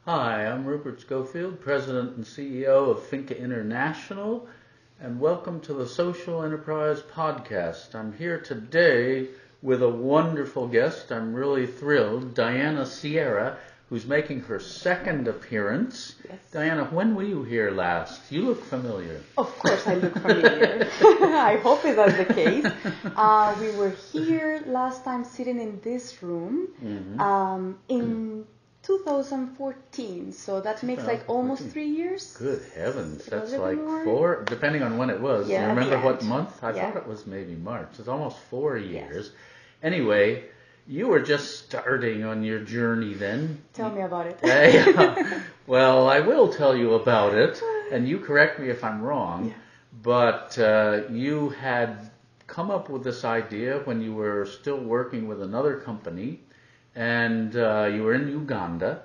Hi, I'm Rupert Scofield, President and CEO of FINCA International, and welcome to the Social Enterprise Podcast. I'm here today with a wonderful guest. I'm really thrilled, Diana Sierra, who's making her second appearance. Yes. Diana, when were you here last? You look familiar. Of course I look familiar. I hope that's the case. We were here last time sitting in this room in 2014, so that makes like almost 3 years. Good heavens, that's A little like more. 4, depending on when it was. Yeah, Do you at the remember what end. month? I Yeah. thought it was maybe March. It's almost 4 years. Yes. Anyway, you were just starting on your journey then. Tell me about it. Yeah. Well, I will tell you about it, and you correct me if I'm wrong, Yeah. but you had come up with this idea when you were still working with another company, and you were in Uganda,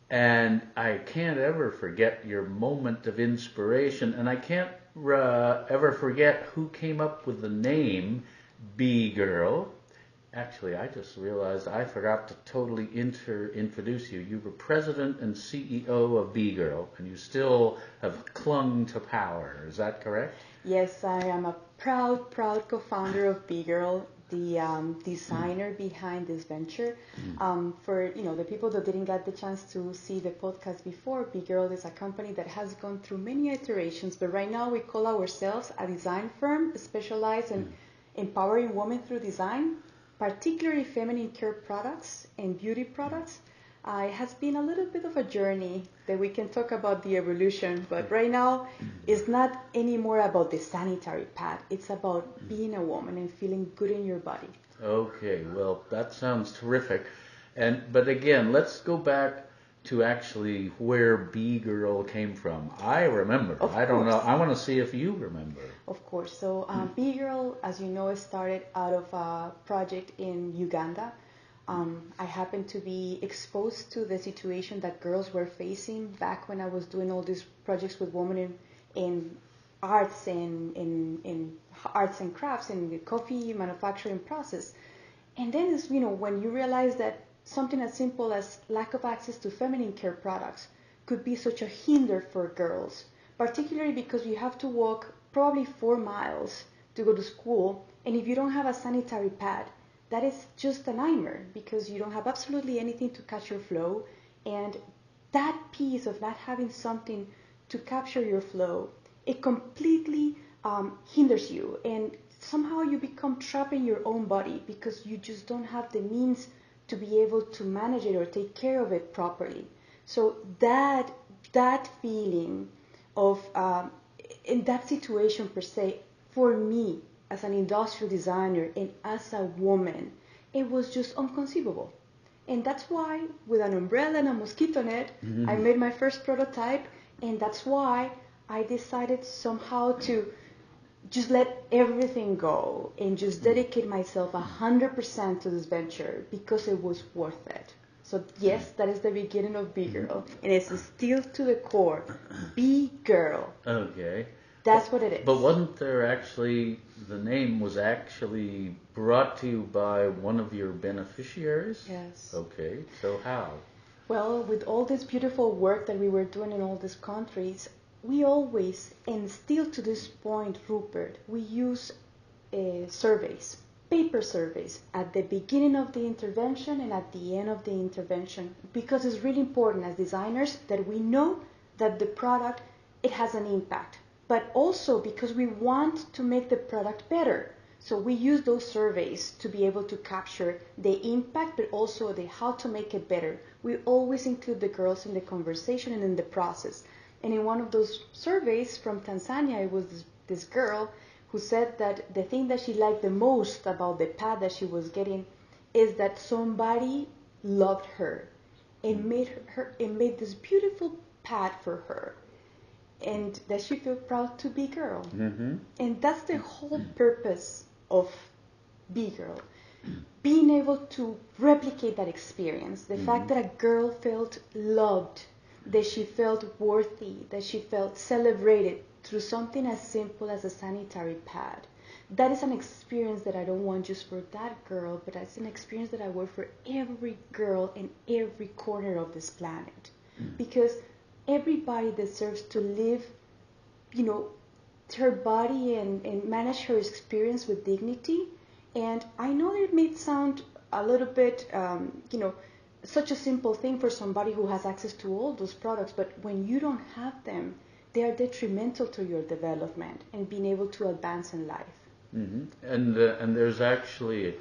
and I can't ever forget your moment of inspiration, and I can't ever forget who came up with the name B-Girl. Actually, I just realized I forgot to totally introduce you. You were president and CEO of B-Girl, and you still have clung to power. Is that correct? Yes, I am a proud co-founder of B-Girl, the designer behind this venture. For the people that didn't get the chance to see the podcast before, B-Girl is a company that has gone through many iterations, but right now we call ourselves a design firm specialized in empowering women through design, particularly feminine care products and beauty products. It has been a little bit of a journey that we can talk about the evolution, but right now it's not anymore about the sanitary pad. It's about being a woman and feeling good in your body. Okay, well, that sounds terrific. But again, let's go back to actually where B-Girl came from. I remember. I don't know. I want to see if you remember. Of course. So B-Girl, as you know, started out of a project in Uganda. I happened to be exposed to the situation that girls were facing back when I was doing all these projects with women in arts and in arts and crafts and the coffee manufacturing process. And then when you realize that something as simple as lack of access to feminine care products could be such a hinder for girls, particularly because you have to walk probably 4 miles to go to school, and if you don't have a sanitary pad, that is just a nightmare because you don't have absolutely anything to catch your flow, and that piece of not having something to capture your flow, it completely hinders you, and somehow you become trapped in your own body because you just don't have the means to be able to manage it or take care of it properly. So that feeling of in that situation per se, for me as an industrial designer and as a woman, it was just inconceivable. And that's why with an umbrella and a mosquito net, I made my first prototype, and that's why I decided somehow to just let everything go and just dedicate myself 100% to this venture because it was worth it. So yes, that is the beginning of B-Girl, and it's still to the core, B-Girl. Okay. That's what it is. But wasn't there actually, the name was actually brought to you by one of your beneficiaries? Yes. Okay, so how? Well, with all this beautiful work that we were doing in all these countries, we always, and still to this point, Rupert, we use surveys, paper surveys, at the beginning of the intervention and at the end of the intervention, because it's really important as designers that we know that the product, it has an impact, but also because we want to make the product better. So we use those surveys to be able to capture the impact, but also the how to make it better. We always include the girls in the conversation and in the process. And in one of those surveys from Tanzania, it was this girl who said that the thing that she liked the most about the pad that she was getting is that somebody loved her and made this beautiful pad for her, and that she felt proud to be girl. And that's the whole purpose of B-Girl. Being able to replicate that experience, the fact that a girl felt loved, that she felt worthy, that she felt celebrated through something as simple as a sanitary pad. That is an experience that I don't want just for that girl, but it's an experience that I want for every girl in every corner of this planet. because everybody deserves to live, you know, her body and manage her experience with dignity. And I know that it may sound a little bit, such a simple thing for somebody who has access to all those products, but when you don't have them, they are detrimental to your development and being able to advance in life. Mm-hmm. And there's actually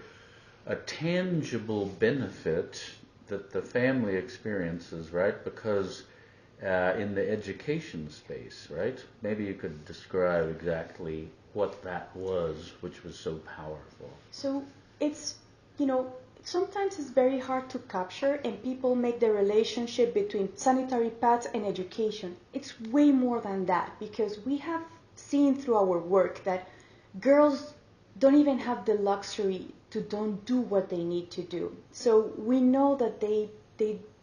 a tangible benefit that the family experiences, right? Because in the education space, right? Maybe you could describe exactly what that was, which was so powerful. So it's, sometimes it's very hard to capture, and people make the relationship between sanitary pads and education. It's way more than that, because we have seen through our work that girls don't even have the luxury to don't do what they need to do. So we know that they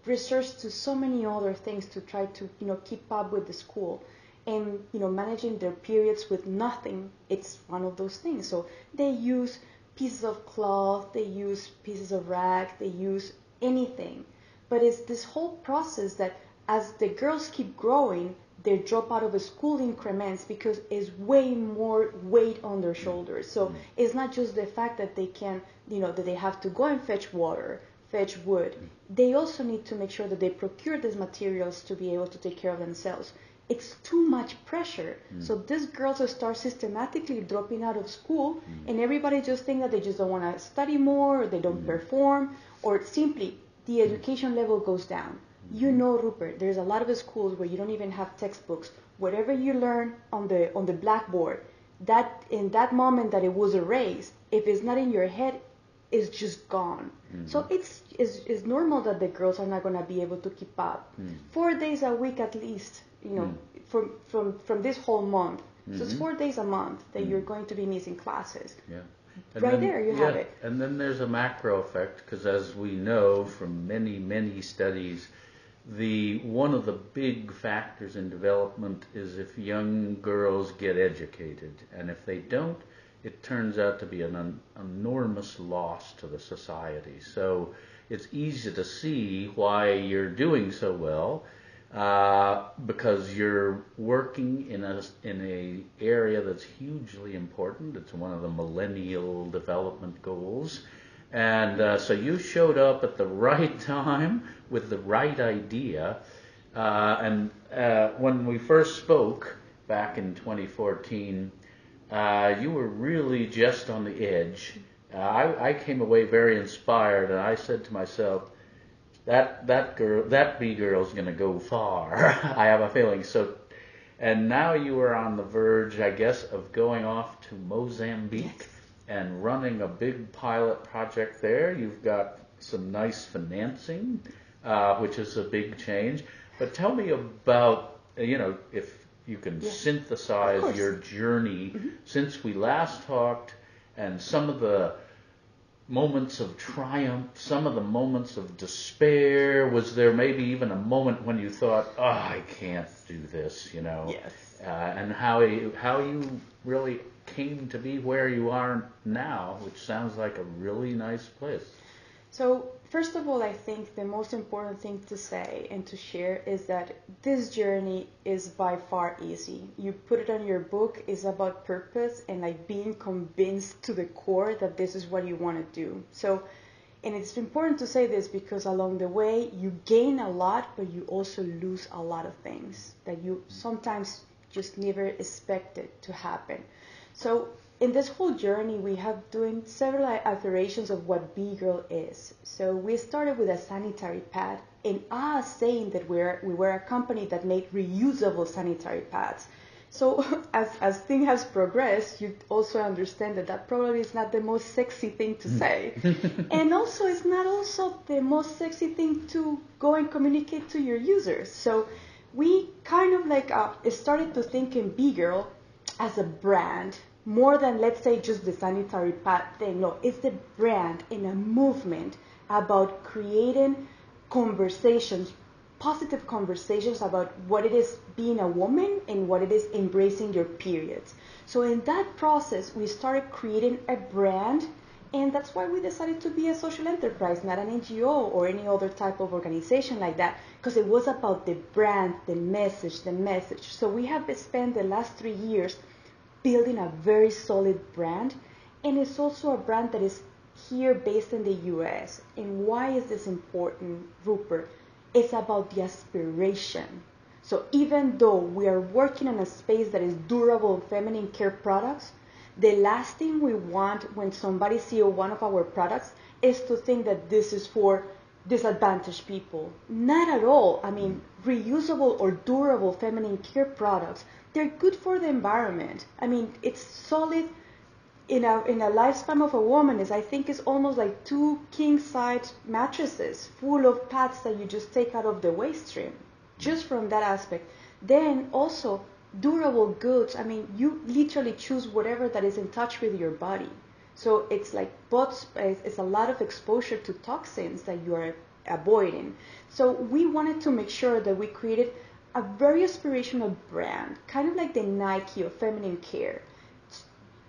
research to so many other things to try to keep up with the school, and managing their periods with nothing, it's one of those things. So they use pieces of cloth, they use pieces of rag, they use anything. But it's this whole process that as the girls keep growing, they drop out of school increments because it's way more weight on their shoulders. So it's not just the fact that they can, that they have to go and fetch water, fetch wood. They also need to make sure that they procure these materials to be able to take care of themselves. It's too much pressure. So these girls start systematically dropping out of school, and everybody just thinks that they just don't want to study more, or they don't perform, or simply the education level goes down. Rupert, there's a lot of schools where you don't even have textbooks. Whatever you learn on the blackboard, that in that moment that it was erased, if it's not in your head, it's just gone. So it's normal that the girls are not going to be able to keep up. 4 days a week at least, from this whole month. So it's 4 days a month that you're going to be missing classes. Yeah. There you have it. And then there's a macro effect, because as we know from many, many studies, one of the big factors in development is if young girls get educated, and if they don't, it turns out to be an enormous loss to the society. So it's easy to see why you're doing so well, because you're working in a area that's hugely important. It's one of the millennial development goals. And so you showed up at the right time with the right idea. And when we first spoke back in 2014, you were really just on the edge. I came away very inspired, and I said to myself, that bee girl's going to go far. I have a feeling. So, and now you are on the verge, I guess, of going off to Mozambique and running a big pilot project there. You've got some nice financing, which is a big change. But tell me about, if you can synthesize your journey since we last talked, and some of the moments of triumph, some of the moments of despair. Was there maybe even a moment when you thought, I can't do this, Yes. And how you really came to be where you are now, which sounds like a really nice place. So first of all, I think the most important thing to say and to share is that this journey is by far easy. You put it on your book. It's about purpose and like being convinced to the core that this is what you want to do. So, and it's important to say this because along the way you gain a lot, but you also lose a lot of things that you sometimes just never expected to happen. So in this whole journey, we have doing several iterations of what B-Girl is. So we started with a sanitary pad, and us saying that we were a company that made reusable sanitary pads. So as things has progressed, you also understand that probably is not the most sexy thing to say. And also it's not also the most sexy thing to go and communicate to your users. So we kind of like started to think in B-Girl as a brand, more than, let's say, just the sanitary pad thing. No, it's the brand and a movement about creating conversations, positive conversations about what it is being a woman and what it is embracing your periods. So in that process, we started creating a brand And that's why we decided to be a social enterprise, not an NGO or any other type of organization like that, because it was about the brand, the message, the message. So we have spent the last 3 years building a very solid brand, and it's also a brand that is here based in the US. And why is this important, Rupert? It's about the aspiration. So even though we are working in a space that is durable feminine care products, the last thing we want when somebody sees one of our products is to think that this is for disadvantaged people. Not at all. I mean, reusable or durable feminine care products, they're good for the environment. I mean, it's solid in a lifespan of a woman I think is almost like 2 king-size mattresses full of pads that you just take out of the waste stream, just from that aspect. Then also, durable goods, I mean, you literally choose whatever that is in touch with your body. So it's like it's a lot of exposure to toxins that you are avoiding. So we wanted to make sure that we created a very aspirational brand, kind of like the Nike of feminine care,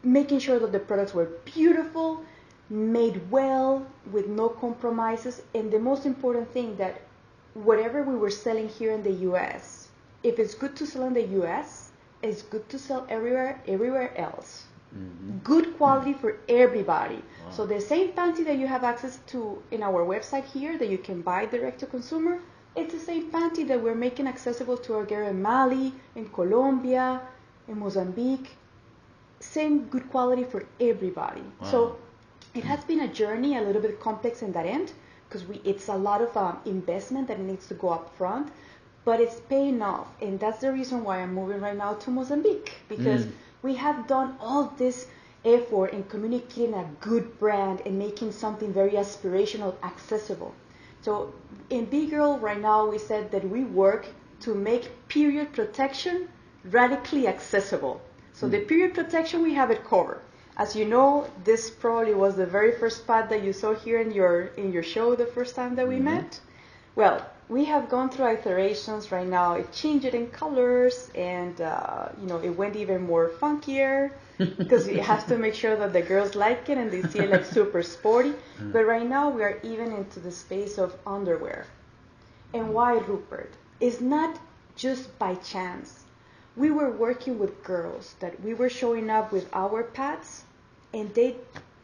making sure that the products were beautiful, made well, with no compromises, and the most important thing, that whatever we were selling here in the US, if it's good to sell in the US, it's good to sell everywhere else. Mm-hmm. Good quality for everybody. Wow. So the same panty that you have access to in our website here that you can buy direct to consumer, it's the same panty that we're making accessible to our girl in Mali, in Colombia, in Mozambique. Same good quality for everybody. Wow. So it has been a journey, a little bit complex in that end, because it's a lot of investment that needs to go up front, but it's paying off. And that's the reason why I'm moving right now to Mozambique, because we have done all this effort in communicating a good brand and making something very aspirational, accessible. So in Big Girl right now, we said that we work to make period protection radically accessible. So the period protection, we have it covered. As you know, this probably was the very first pad that you saw here in your show the first time that we met. Well, we have gone through iterations right now. It changed it in colors, and it went even more funkier because you have to make sure that the girls like it and they see it like super sporty. But right now we are even into the space of underwear. And why, Rupert? It's not just by chance. We were working with girls that we were showing up with our pads, and they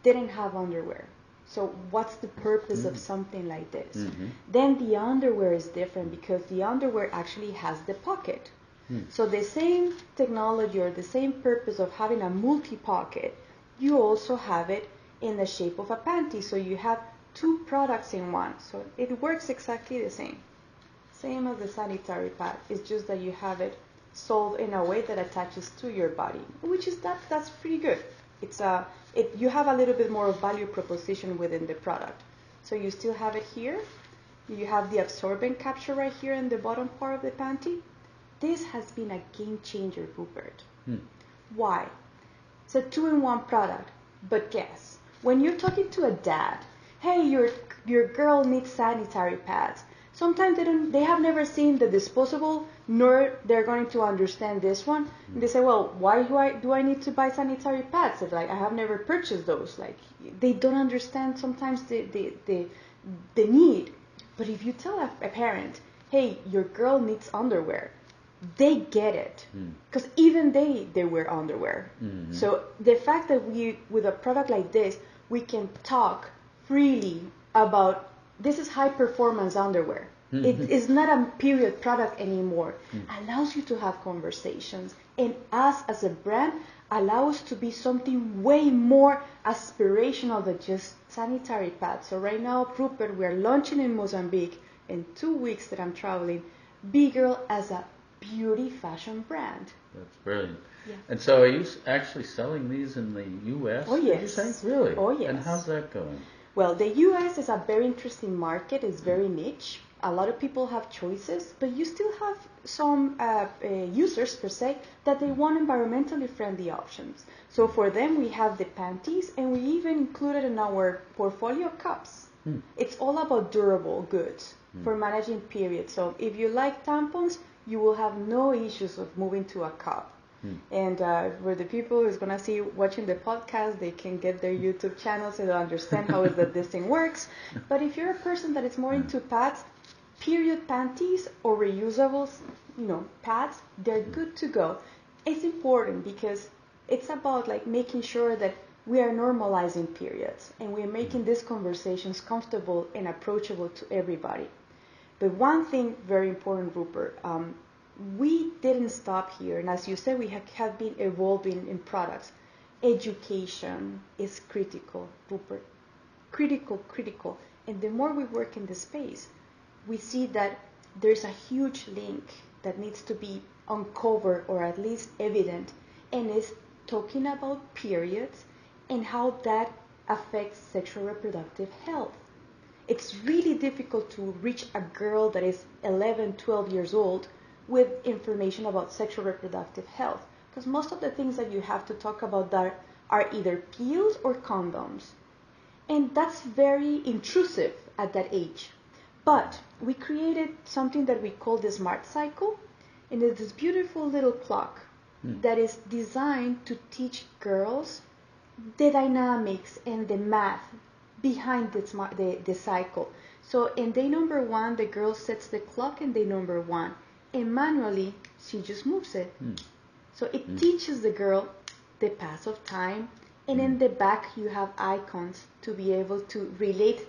didn't have underwear. So what's the purpose of something like this? Then the underwear is different because the underwear actually has the pocket. So the same technology or the same purpose of having a multi-pocket, you also have it in the shape of a panty. So you have 2 products in one. So it works exactly the same. Same as the sanitary pad. It's just that you have it sold in a way that attaches to your body, which is that's pretty good. You have a little bit more value proposition within the product. So you still have it here. You have the absorbent capture right here in the bottom part of the panty. This has been a game changer, Rupert. Why? It's a 2-in-1 product. But guess, when you're talking to a dad, hey, your girl needs sanitary pads. Sometimes they have never seen the disposable, nor they're going to understand this one. And they say, well, why do I need to buy sanitary pads? If, like, I have never purchased those. Like, they don't understand sometimes the need. But if you tell a parent, hey, your girl needs underwear, they get it. Because even they wear underwear. So the fact that with a product like this, we can talk freely about this is high performance underwear. It is not a period product anymore. Allows you to have conversations, and us as a brand allow us to be something way more aspirational than just sanitary pads. So right now, Rupert, we're launching in Mozambique in 2 weeks that I'm traveling, Big Girl as a beauty fashion brand. That's brilliant. Yeah. And so are you actually selling these in the U.S.? Oh, yes. Did you say? Really? Oh, yes. And how's that going? Well, the U.S. is a very interesting market. It's very niche. A lot of people have choices, but you still have some users, per se, that they want environmentally friendly options. So for them, we have the panties, and we even included in our portfolio cups. It's all about durable goods for managing periods. So if you like tampons, you will have no issues of moving to a cup. And for the people who's gonna see watching the podcast, they can get their YouTube channel so they'll understand how is that this thing works. But if you're a person that is more into pads, period panties or reusables, pads, they're good to go. It's important because it's about like making sure that we are normalizing periods and we are making these conversations comfortable and approachable to everybody. But one thing very important, Rupert, we didn't stop here. And as you said, we have been evolving in products. Education is critical, Rupert. Critical. And the more we work in this space, we see that there's a huge link that needs to be uncovered or at least evident, and is talking about periods and how that affects sexual reproductive health. It's really difficult to reach a girl that is 11, 12 years old with information about sexual reproductive health, because most of the things that you have to talk about that are either pills or condoms. And that's very intrusive at that age. But we created something that we call the Smart Cycle, and it's this beautiful little clock that is designed to teach girls the dynamics and the math behind the cycle. So in day number 1, the girl sets the clock in day number 1, and manually she just moves it. So it teaches the girl the pass of time, and in the back you have icons to be able to relate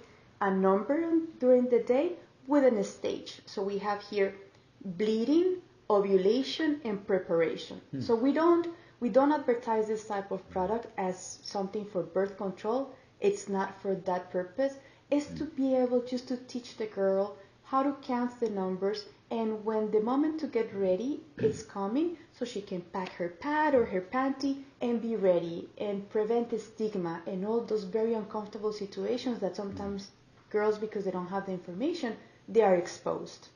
a number during the day with a stage. So we have here bleeding, ovulation, and preparation. So we don't advertise this type of product as something for birth control. It's not for that purpose. It's to be able just to teach the girl how to count the numbers, and when the moment to get ready is coming, so she can pack her pad or her panty and be ready and prevent the stigma and all those very uncomfortable situations that sometimes girls, because they don't have the information, they are exposed.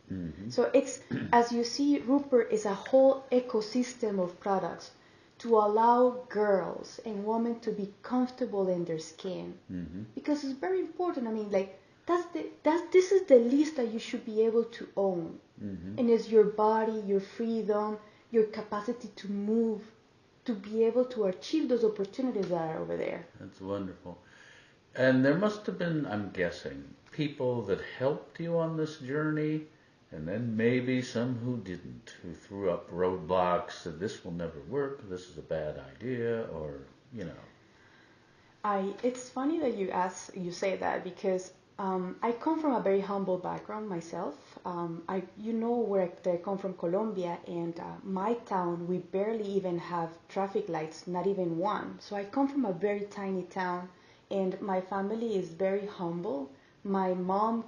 So it's, as you see, Rupert, is a whole ecosystem of products to allow girls and women to be comfortable in their skin, because it's very important. I mean, like this is the least that you should be able to own, and it's your body, your freedom, your capacity to move, to be able to achieve those opportunities that are over there. That's wonderful. And there must have been, I'm guessing, people that helped you on this journey, and then maybe some who didn't, who threw up roadblocks, said this will never work, this is a bad idea, or, It's funny that you say that, because I come from a very humble background myself. I come from Colombia, and my town, we barely even have traffic lights, not even one. So I come from a very tiny town, and my family is very humble. My mom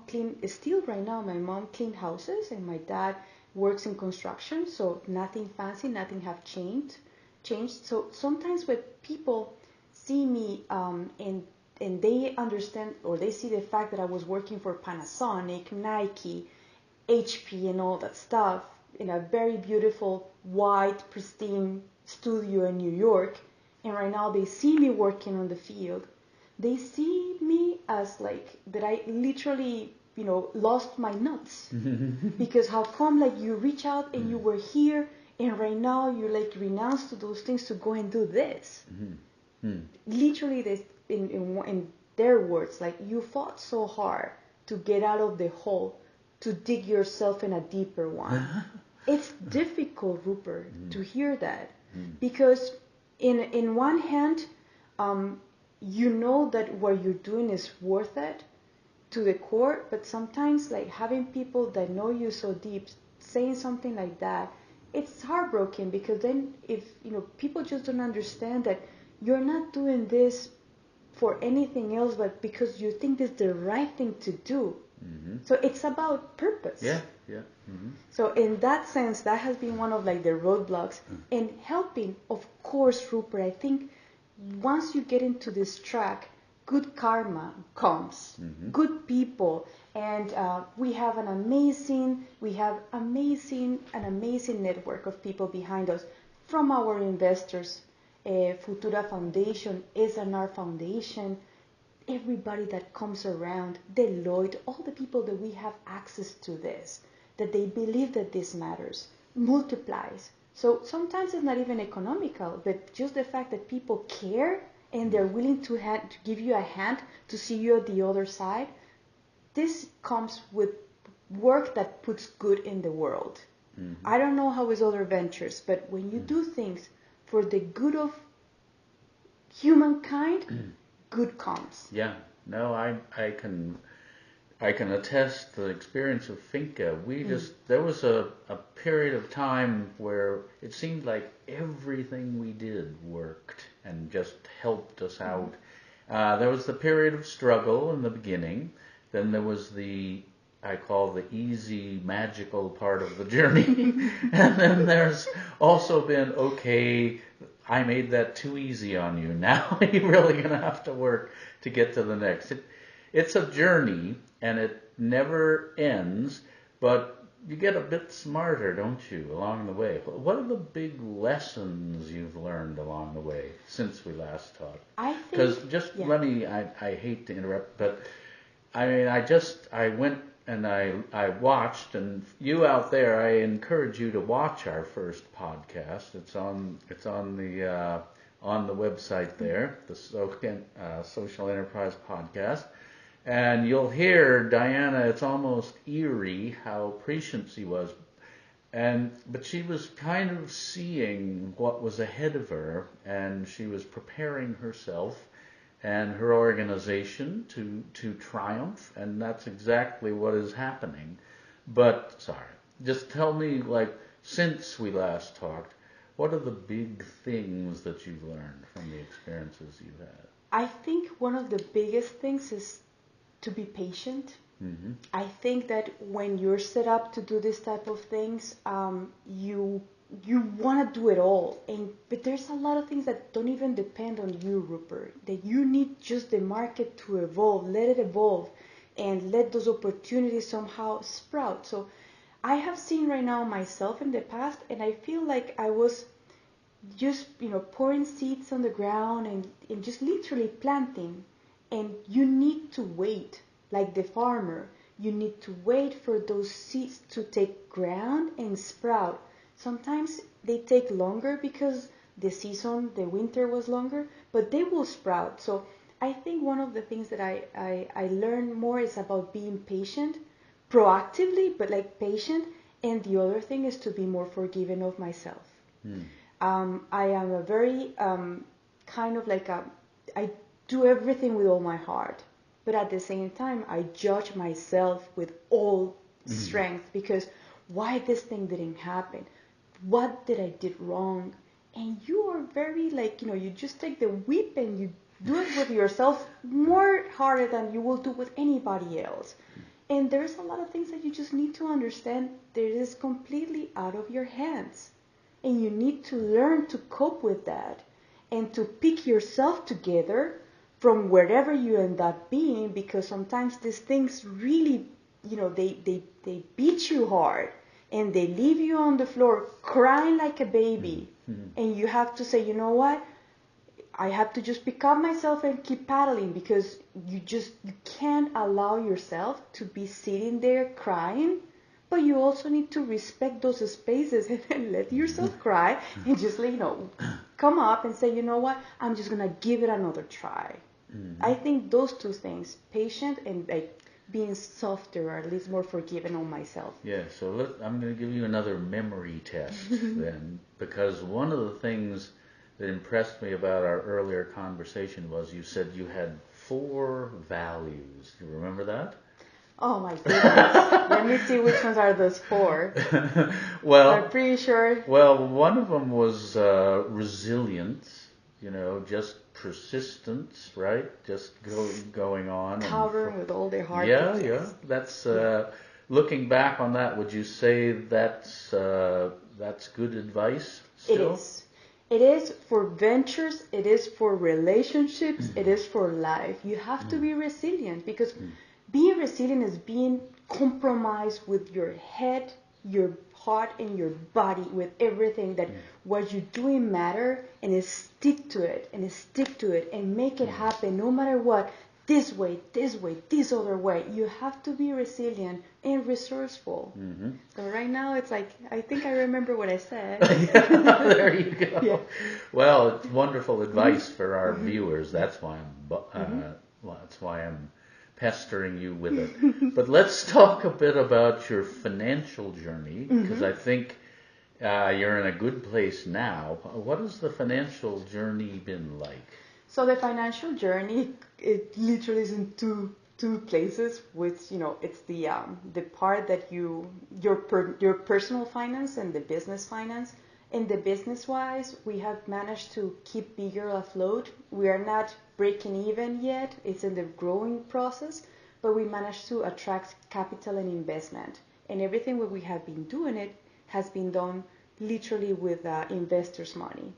still right now, my mom cleaned houses, and my dad works in construction, so nothing fancy, nothing have changed. So sometimes when people see me and they understand, or they see the fact that I was working for Panasonic, Nike, HP, and all that stuff in a very beautiful, white, pristine studio in New York, and right now they see me working on the field, they see me as like that I literally, lost my nuts. Because how come like you reach out and you were here, and right now you like renounce to those things to go and do this? Literally, this in their words, like, you fought so hard to get out of the hole, to dig yourself in a deeper one. It's difficult, Rupert, to hear that, because in one hand, you know that what you're doing is worth it to the core, but sometimes like having people that know you so deep saying something like that, it's heartbroken, because then if people just don't understand that you're not doing this for anything else but because you think this is the right thing to do. So it's about purpose. Yeah. So in that sense, that has been one of like the roadblocks. And helping, of course, Rupert, I think once you get into this track, good karma comes, good people, and we have an amazing network of people behind us, from our investors, Futura Foundation, SNR Foundation, everybody that comes around, Deloitte, all the people that we have access to this, that they believe that this matters, multiplies. So sometimes it's not even economical, but just the fact that people care and they're willing to give you a hand to see you at the other side, this comes with work that puts good in the world. Mm-hmm. I don't know how is other ventures, but when you do things for the good of humankind, good comes. Yeah, no, I can attest the experience of FINCA. There was a period of time where it seemed like everything we did worked and just helped us out. There was the period of struggle in the beginning. Then there was I call the easy, magical part of the journey. And then there's also been, okay, I made that too easy on you. Now you're really going to have to work to get to the next. It's a journey, and it never ends, but you get a bit smarter, don't you, along the way? What are the big lessons you've learned along the way since we last talked? Because I hate to interrupt, but I mean, I went and I watched, and you out there, I encourage you to watch our first podcast. It's on the website there, the Social Enterprise Podcast. And you'll hear Diana, it's almost eerie how prescient she was. But she was kind of seeing what was ahead of her, and she was preparing herself and her organization to triumph, and that's exactly what is happening. But, just tell me, since we last talked, what are the big things that you've learned from the experiences you've had? I think one of the biggest things is to be patient. Mm-hmm. I think that when you're set up to do this type of things, you want to do it all, but there's a lot of things that don't even depend on you, Rupert. That you need just the market to evolve, let it evolve, and let those opportunities somehow sprout. So I have seen right now myself in the past, and I feel like I was just pouring seeds on the ground and just literally planting. And you need to wait, like the farmer. You need to wait for those seeds to take ground and sprout. Sometimes they take longer because the winter was longer, but they will sprout. So I think one of the things that I learned more is about being patient, proactively, but patient. And the other thing is to be more forgiving of myself. I am a very I do everything with all my heart, but at the same time I judge myself with all strength, because why this thing didn't happen, what did I did wrong? And you are very you just take the whip and you do it with yourself more harder than you will do with anybody else. And there's a lot of things that you just need to understand that is completely out of your hands, and you need to learn to cope with that and to pick yourself together from wherever you end up being, because sometimes these things really, they beat you hard and they leave you on the floor crying like a baby. Mm-hmm. And you have to say, you know what? I have to just pick up myself and keep paddling, because you can't allow yourself to be sitting there crying, but you also need to respect those spaces and let yourself cry and just, come up and say, you know what? I'm just going to give it another try. Mm-hmm. I think those two things, patient and being softer, or at least more forgiving on myself. Yeah, so I'm going to give you another memory test then, because one of the things that impressed me about our earlier conversation was you said you had 4 values. Do you remember that? Oh my goodness. Let me see which ones are those 4. Well, I'm pretty sure. Well, one of them was resilience. Just persistence, right? Just going on. Powering with all their heart. Yeah. That's looking back on that. Would you say that's good advice? Still? It is for ventures. It is for relationships. It is for life. You have to be resilient, because being resilient is being compromised with your head, your heart, and your body, with everything, that what you're doing matter, and stick to it and make it happen no matter what. This way, this other way. You have to be resilient and resourceful. Mm-hmm. All right. right now, it's like, I think I remember what I said. Yeah, there you go. Yeah. Well, it's wonderful advice for our viewers. That's why I'm pestering you with it. But let's talk a bit about your financial journey, because I think you're in a good place now. What has the financial journey been like? So the financial journey, it literally is in two places. Which, it's the part that your personal finance and the business finance. In the business wise, we have managed to keep Bigger afloat. We are not breaking even yet. It's in the growing process, but we managed to attract capital and investment. And everything what we have been doing it has been done literally with investors' money.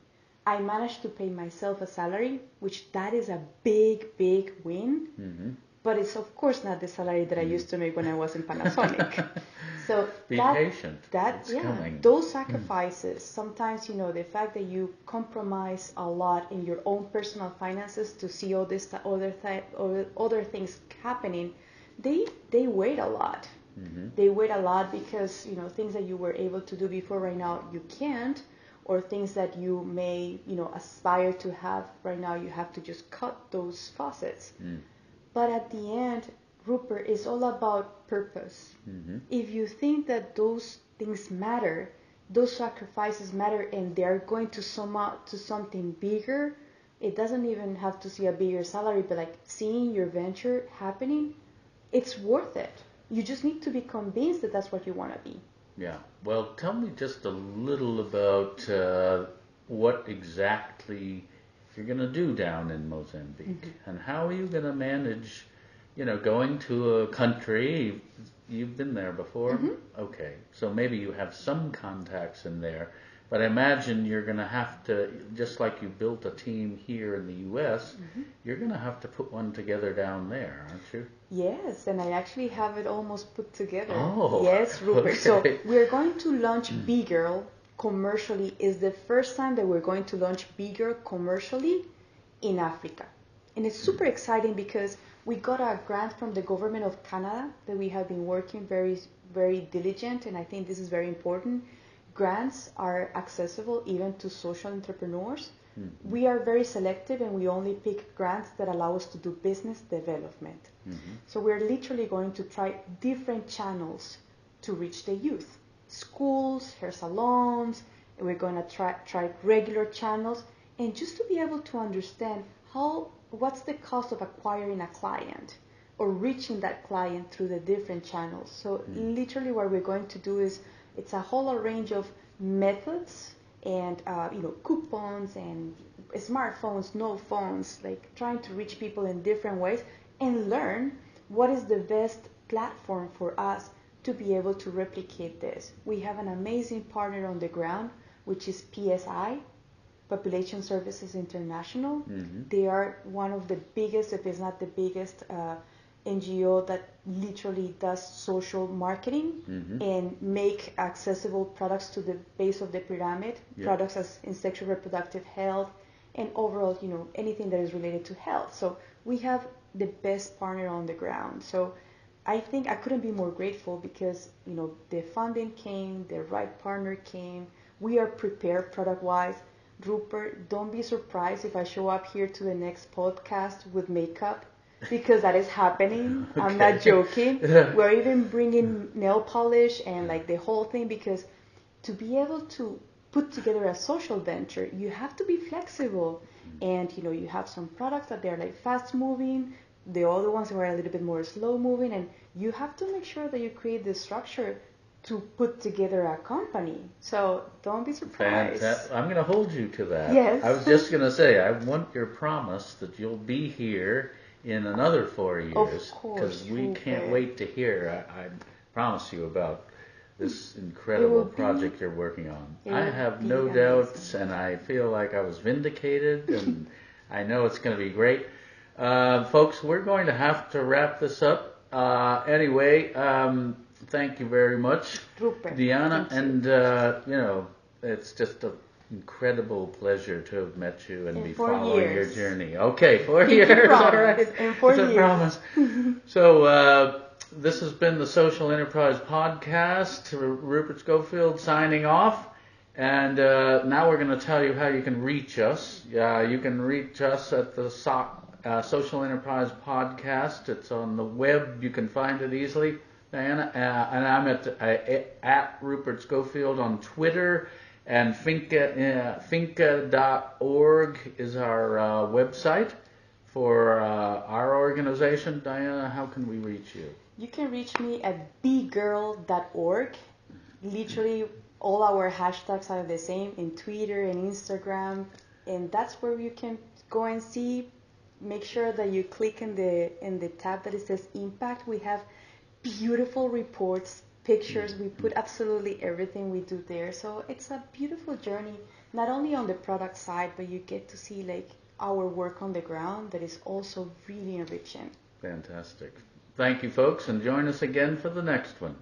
I managed to pay myself a salary, which that is a big, big win. Mm-hmm. But it's of course not the salary that I used to make when I was in Panasonic. So Be patient. It's coming. Those sacrifices, sometimes, the fact that you compromise a lot in your own personal finances to see all this other things happening, they weigh a lot. Mm-hmm. They weigh a lot because, things that you were able to do before right now you can't, or things that you may, aspire to have right now, you have to just cut those faucets. Mm. But at the end, Rupert, it's all about purpose. Mm-hmm. If you think that those things matter, those sacrifices matter, and they're going to sum up to something bigger, it doesn't even have to see a bigger salary, but like seeing your venture happening, it's worth it. You just need to be convinced that that's what you want to be. Yeah. Well, tell me just a little about what exactly you're going to do down in Mozambique, mm-hmm. and how are you going to manage, going to a country. You've been there before? Mm-hmm. Okay. So maybe you have some contacts in there, but I imagine you're going to have to, just like you built a team here in the U.S., mm-hmm. you're going to have to put one together down there, aren't you? Yes, and I actually have it almost put together. Oh, yes, Rupert. Okay. So we're going to launch B-Girl commercially. Is the first time that we're going to launch B-Girl commercially in Africa. And it's super exciting because we got a grant from the government of Canada that we have been working very, very diligent, and I think this is very important. Grants are accessible even to social entrepreneurs. Mm-hmm. We are very selective, and we only pick grants that allow us to do business development. Mm-hmm. So we're literally going to try different channels to reach the youth. Schools, hair salons, and we're going to try regular channels, and just to be able to understand what's the cost of acquiring a client or reaching that client through the different channels. So literally what we're going to do is, it's a whole range of methods and coupons and smartphones, no phones, like trying to reach people in different ways and learn what is the best platform for us to be able to replicate this. We have an amazing partner on the ground, which is PSI, Population Services International. Mm-hmm. They are one of the biggest, if it's not the biggest, NGO that literally does social marketing, mm-hmm. and make accessible products to the base of the pyramid, products as in sexual reproductive health and overall, anything that is related to health. So we have the best partner on the ground. So I think I couldn't be more grateful because, the funding came, the right partner came. We are prepared product-wise. Rupert, don't be surprised if I show up here to the next podcast with makeup, because that is happening. Okay. I'm not joking. We're even bringing nail polish and like the whole thing, because to be able to put together a social venture, you have to be flexible. And, you have some products that they're like fast moving, the other ones are a little bit more slow moving, and you have to make sure that you create the structure to put together a company. So don't be surprised. I'm going to hold you to that. Yes. I was just going to say, I want your promise that you'll be here in another 4 years. Of course. Because we can't wait to hear, I promise you, about this incredible project you're working on. I have no doubts, and I feel like I was vindicated, and I know it's going to be great. Folks, we're going to have to wrap this up. Anyway, thank you very much, Rupert, Diana, and it's just an incredible pleasure to have met you and be following your journey. Okay, 4 years, all right. In 4 years. Promise. So This has been the Social Enterprise Podcast. Rupert Scofield signing off. And now we're going to tell you how you can reach us. You can reach us at the Social Enterprise Podcast. It's on the web. You can find it easily, Diana. And I'm at Rupert Scofield on Twitter. And FINCA.org is our website for our organization. Diana, how can we reach you? You can reach me at bgirl.org. Literally, all our hashtags are the same in Twitter and Instagram, and that's where you can go and see. Make sure that you click in the tab that it says Impact. We have beautiful reports, pictures. We put absolutely everything we do there. So it's a beautiful journey, not only on the product side, but you get to see like our work on the ground that is also really enriching. Fantastic. Thank you, folks, and join us again for the next one.